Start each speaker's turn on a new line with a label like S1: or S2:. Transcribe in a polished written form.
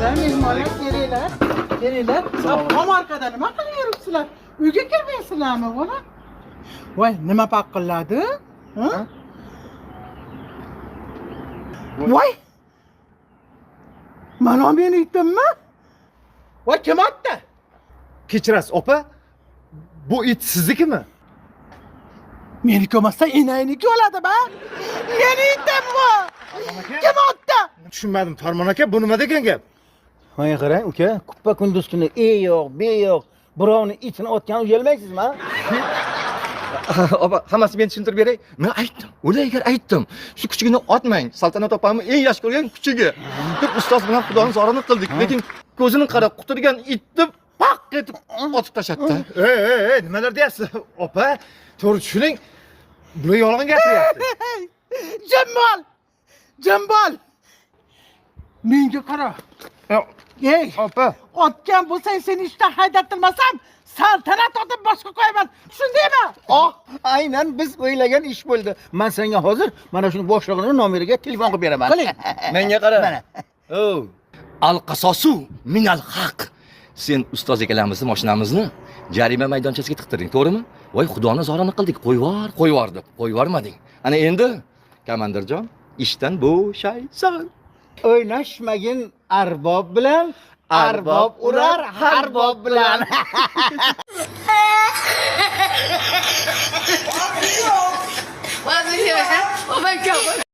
S1: Gelinglar, mehmonlar, gelinglar. Gelinglar. Ham arkada nima qilyapsizlar? Uyga kirmaysizlarmi, bola? Voy, nima paqilladi? Ha? Voy! Mana meni itdimmi? Voy, kim otdi?
S2: Kechirasiz, opa. Bu it siznikimi?
S1: Meniki emasda enayniki bo'ladi ba. Meni itdim bu. Kim otdi?
S2: Tushunmadim, Farmon aka, bu nima degan gap?
S3: Mana qarang uka, kuppa kunduz kuni yo'q, be yo'q, birovni itini otgan uyalmaysizmi?
S4: Opa, hammasini men tushuntirib beray. Men aytdim, o'laygar aytdim. Shu kuchugini otmang. Saltanat opamni eng yaxshi ko'rgan kuchugi. Deb ustoz bilan xudoning zorini qildik. Lekin ko'zini qarab quturgan itni paq etib otib tashatdi.
S2: Ey, nimalar deyapsiz? Opa, to'g'ri tushuning. Bular yolg'on gapiryapti.
S1: Jambol! Jambol! Menga qara. Ey,
S2: Opa,
S1: otgan bo'lsang seni ishdan haydatilmasam, saltanat otib boshqa qo'yaman. Tushundingmi?
S3: Aynan biz o'ylagan ish bo'ldi. Men senga hozir mana shuni boshlig'ining nomeriga telefon qilib beraman.
S1: Qiling.
S4: Menga qara.
S3: Mana.
S4: Al-qasosu minal haq. Sen ustoz akalarimizni mashinamizni jarima maydonchasiga tiqtirding, to'g'rimi? Voy, xudoning zorini qildik. Qo'yvor deb. Qo'yvormading. Ana endi komandirjon, ishdan bo'shaysan.
S3: O'ynashmagin arbob bilan, arbob urar harbob bilan.
S5: What's it here? Oh my god.